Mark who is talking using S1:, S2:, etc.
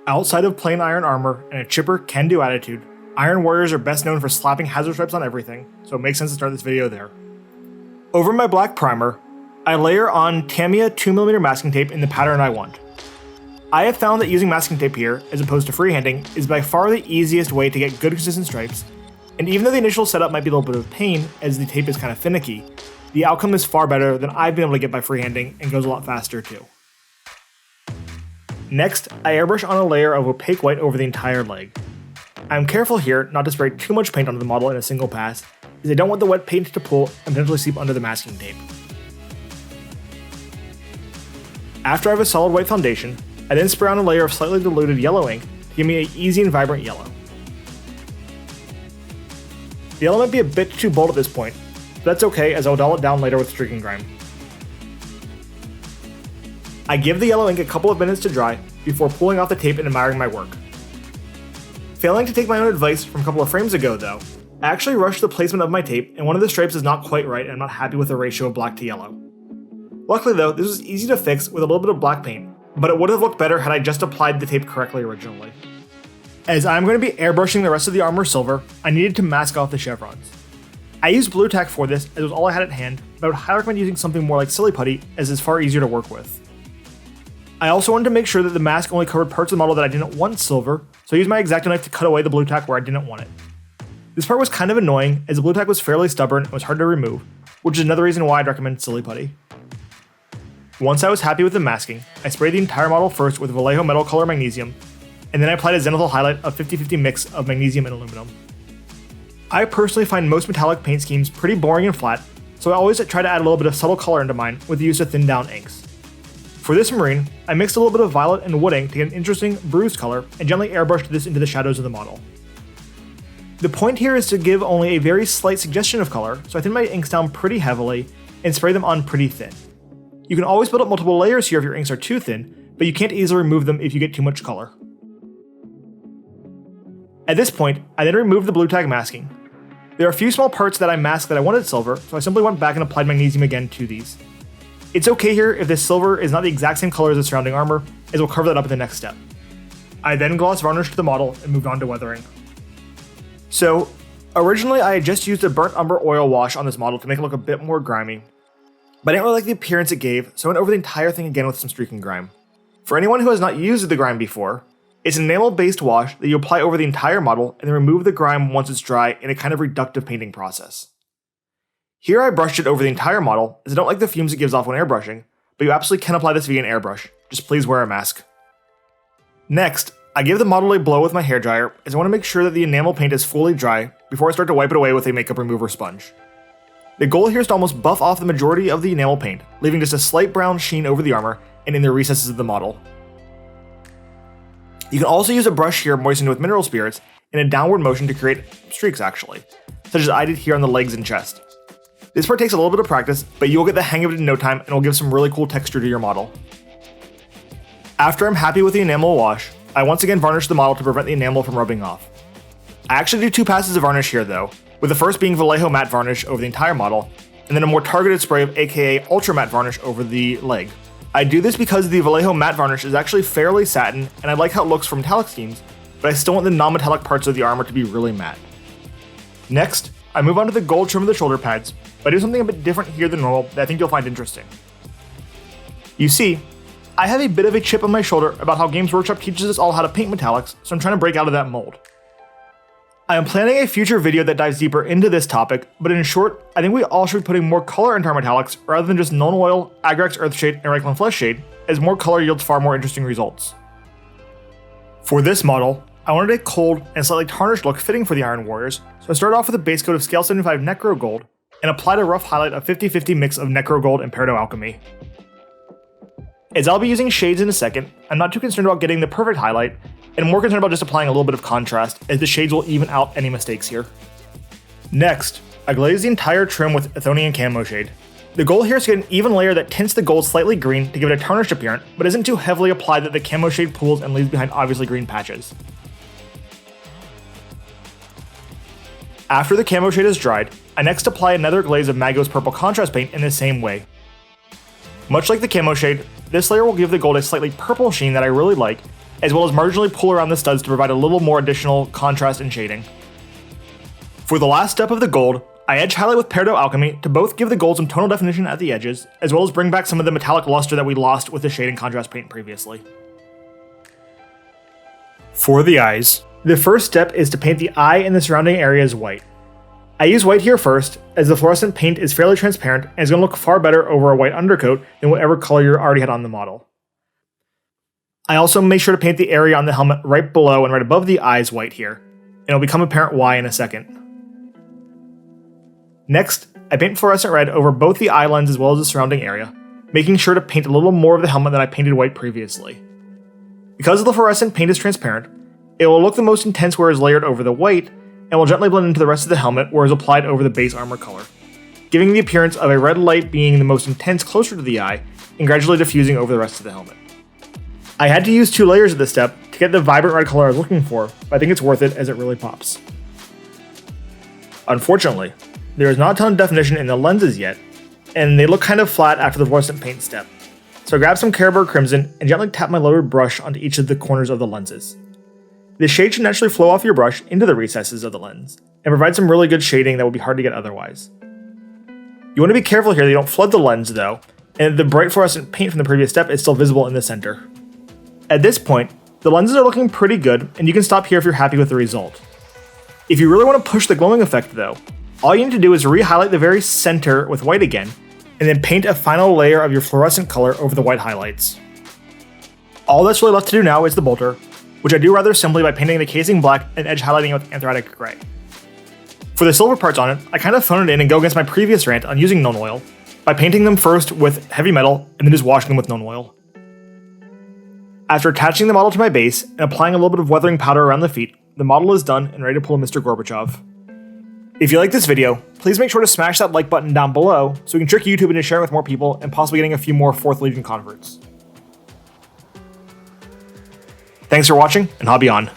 S1: Outside of plain iron armor and a chipper can-do attitude, Iron Warriors are best known for slapping hazard stripes on everything, so it makes sense to start this video there. Over my black primer, I layer on Tamiya 2mm masking tape in the pattern I want. I have found that using masking tape here, as opposed to freehanding, is by far the easiest way to get good consistent stripes, and even though the initial setup might be a little bit of a pain, as the tape is kind of finicky, the outcome is far better than I've been able to get by freehanding and goes a lot faster too. Next, I airbrush on a layer of opaque white over the entire leg. I'm careful here not to spray too much paint onto the model in a single pass, as I don't want the wet paint to pull and potentially seep under the masking tape. After I have a solid white foundation, I then spray on a layer of slightly diluted yellow ink to give me an easy and vibrant yellow. The yellow might be a bit too bold at this point, but that's okay as I'll dull it down later with streaking grime. I give the yellow ink a couple of minutes to dry before pulling off the tape and admiring my work. Failing to take my own advice from a couple of frames ago though, I actually rushed the placement of my tape and one of the stripes is not quite right and I'm not happy with the ratio of black to yellow. Luckily though, this was easy to fix with a little bit of black paint, but it would have looked better had I just applied the tape correctly originally. As I'm going to be airbrushing the rest of the armor silver, I needed to mask off the chevrons. I used blue tack for this as it was all I had at hand, but I would highly recommend using something more like silly putty as it's far easier to work with. I also wanted to make sure that the mask only covered parts of the model that I didn't want silver, so I used my X-Acto knife to cut away the blue tack where I didn't want it. This part was kind of annoying as the blue tack was fairly stubborn and was hard to remove, which is another reason why I'd recommend silly putty. Once I was happy with the masking, I sprayed the entire model first with Vallejo metal color Magnesium, and then I applied a zenithal highlight of 50-50 mix of Magnesium and Aluminum. I personally find most metallic paint schemes pretty boring and flat, so I always try to add a little bit of subtle color into mine with the use of thinned down inks. For this marine, I mixed a little bit of violet and wood ink to get an interesting bruised color and gently airbrushed this into the shadows of the model. The point here is to give only a very slight suggestion of color, so I thin my inks down pretty heavily and spray them on pretty thin. You can always build up multiple layers here if your inks are too thin, but you can't easily remove them if you get too much color. At this point, I then removed the blue tag masking. There are a few small parts that I masked that I wanted silver, so I simply went back and applied Magnesium again to these. It's okay here if this silver is not the exact same color as the surrounding armor, as we'll cover that up in the next step. I then gloss varnished the model and moved on to weathering. So, originally I had just used a burnt umber oil wash on this model to make it look a bit more grimy, but I didn't really like the appearance it gave, so I went over the entire thing again with some streaking grime. For anyone who has not used the grime before, it's an enamel-based wash that you apply over the entire model and then remove the grime once it's dry in a kind of reductive painting process. Here I brushed it over the entire model, as I don't like the fumes it gives off when airbrushing, but you absolutely can apply this via an airbrush, just please wear a mask. Next, I give the model a blow with my hairdryer, as I want to make sure that the enamel paint is fully dry before I start to wipe it away with a makeup remover sponge. The goal here is to almost buff off the majority of the enamel paint, leaving just a slight brown sheen over the armor and in the recesses of the model. You can also use a brush here moistened with mineral spirits in a downward motion to create streaks actually, such as I did here on the legs and chest. This part takes a little bit of practice, but you'll get the hang of it in no time and will give some really cool texture to your model. After I'm happy with the enamel wash, I once again varnish the model to prevent the enamel from rubbing off. I actually do two passes of varnish here though, with the first being Vallejo matte varnish over the entire model, and then a more targeted spray of aka ultra matte varnish over the leg. I do this because the Vallejo matte varnish is actually fairly satin, and I like how it looks for metallic schemes, but I still want the non-metallic parts of the armor to be really matte. Next, I move on to the gold trim of the shoulder pads, but I do something a bit different here than normal that I think you'll find interesting. You see, I have a bit of a chip on my shoulder about how Games Workshop teaches us all how to paint metallics, so I'm trying to break out of that mold. I am planning a future video that dives deeper into this topic, but in short, I think we all should be putting more color into our metallics rather than just Nuln Oil, Agrax Earthshade, and Reikland Fleshshade, as more color yields far more interesting results. For this model, I wanted a cold and slightly tarnished look fitting for the Iron Warriors, so I started off with a base coat of Scale 75 Necro Gold, and applied a rough highlight of 50-50 mix of Necro Gold and Peridot Alchemy. As I'll be using shades in a second, I'm not too concerned about getting the perfect highlight, and more concerned about just applying a little bit of contrast, as the shades will even out any mistakes here. Next, I glaze the entire trim with Athonian Camoshade. The goal here is to get an even layer that tints the gold slightly green to give it a tarnished appearance, but isn't too heavily applied that the Camoshade pools and leaves behind obviously green patches. After the Camoshade is dried, I next apply another glaze of Magos purple contrast paint in the same way. Much like the Camoshade, this layer will give the gold a slightly purple sheen that I really like, as well as marginally pull around the studs to provide a little more additional contrast and shading. For the last step of the gold, I edge highlight with Peridot Alchemy to both give the gold some tonal definition at the edges, as well as bring back some of the metallic luster that we lost with the shade and contrast paint previously. For the eyes, the first step is to paint the eye and the surrounding areas white. I use white here first, as the fluorescent paint is fairly transparent and is going to look far better over a white undercoat than whatever color you already had on the model. I also make sure to paint the area on the helmet right below and right above the eyes white here, and it'll become apparent why in a second. Next, I paint fluorescent red over both the eye lens as well as the surrounding area, making sure to paint a little more of the helmet than I painted white previously. Because the fluorescent paint is transparent, it will look the most intense where it's layered over the white, and will gently blend into the rest of the helmet where it's applied over the base armor color, giving the appearance of a red light being the most intense closer to the eye, and gradually diffusing over the rest of the helmet. I had to use 2 layers at this step to get the vibrant red color I was looking for, but I think it's worth it as it really pops. Unfortunately, there is not a ton of definition in the lenses yet, and they look kind of flat after the fluorescent paint step. So I grab some Carroburg Crimson and gently tap my loaded brush onto each of the corners of the lenses. The shade should naturally flow off your brush into the recesses of the lens, and provide some really good shading that would be hard to get otherwise. You want to be careful here that you don't flood the lens though, and the bright fluorescent paint from the previous step is still visible in the center. At this point, the lenses are looking pretty good, and you can stop here if you're happy with the result. If you really want to push the glowing effect though, all you need to do is re-highlight the very center with white again, and then paint a final layer of your fluorescent color over the white highlights. All that's really left to do now is the bolter, which I do rather simply by painting the casing black and edge highlighting it with anthracic gray. For the silver parts on it, I kind of phone it in and go against my previous rant on using known oil, by painting them first with heavy metal and then just washing them with known oil. After attaching the model to my base and applying a little bit of weathering powder around the feet, the model is done and ready to pull a Mr. Gorbachev. If you like this video, please make sure to smash that like button down below so we can trick YouTube into sharing with more people and possibly getting a few more 4th Legion converts. Thanks for watching, and hobby on.